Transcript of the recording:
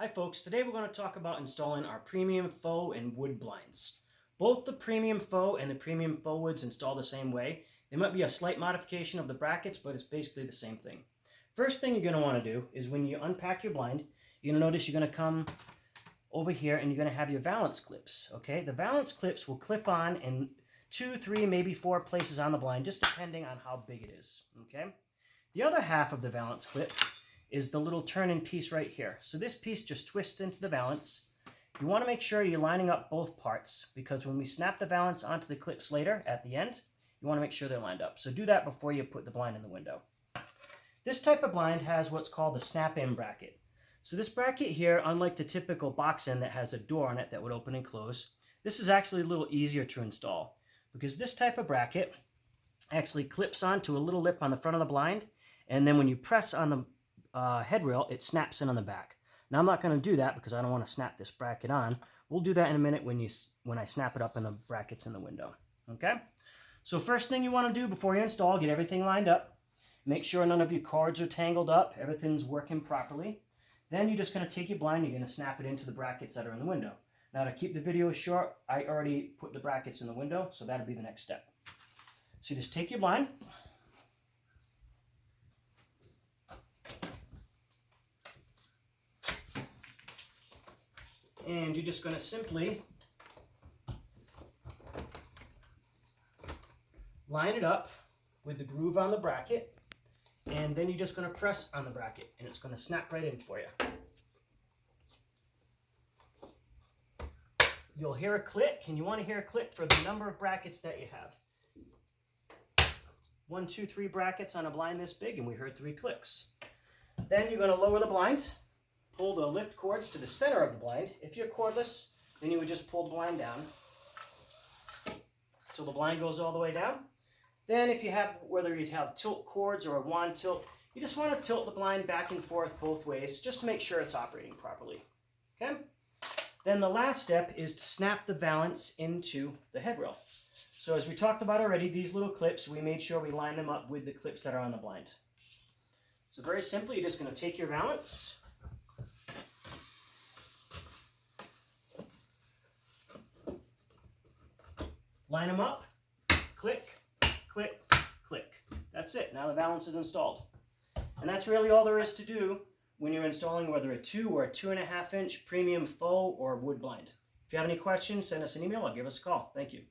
Hi folks, today we're going to talk about installing our premium faux and wood blinds. Both the premium faux and the premium faux woods install the same way. There might be a slight modification of the brackets, but it's basically the same thing. First thing you're going to want to do is when you unpack your blind, you're going to notice you're going to come over here and you're going to have your valance clips. Okay, the valance clips will clip on in 2, 3, maybe 4 places on the blind, just depending on how big it is. Okay, the other half of the valance clip is the little turn-in piece right here. So this piece just twists into the valance. You want to make sure you're lining up both parts, because when we snap the valance onto the clips later at the end, you want to make sure they're lined up. So do that before you put the blind in the window. This type of blind has what's called a snap-in bracket. So this bracket here, unlike the typical box end that has a door on it that would open and close, this is actually a little easier to install, because this type of bracket actually clips onto a little lip on the front of the blind, and then when you press on the headrail, it snaps in on the back. Now I'm not going to do that because I don't want to snap this bracket on. We'll do that in a minute when I snap it up and the bracket's in the window. Okay? So first thing you want to do before you install, get everything lined up. Make sure none of your cords are tangled up. Everything's working properly. Then you're just going to take your blind, you're going to snap it into the brackets that are in the window. Now to keep the video short, I already put the brackets in the window, so that'll be the next step. So you just take your blind, and you're just going to simply line it up with the groove on the bracket, and then you're just going to press on the bracket, and it's going to snap right in for you. You'll hear a click, and you want to hear a click for the number of brackets that you have. 1, 2, 3 brackets on a blind this big, and we heard 3 clicks. Then you're going to lower the blind. Pull the lift cords to the center of the blind. If you're cordless, then you would just pull the blind down until the blind goes all the way down. Then if you have, whether you have tilt cords or a wand tilt, you just want to tilt the blind back and forth both ways just to make sure it's operating properly. Okay? Then the last step is to snap the valance into the headrail. So as we talked about already, these little clips, we made sure we line them up with the clips that are on the blind. So very simply, you're just going to take your valance, line them up, click, click, click. That's it. Now the valance is installed. And that's really all there is to do when you're installing whether a 2 or a 2.5 inch premium faux or wood blind. If you have any questions, send us an email or give us a call. Thank you.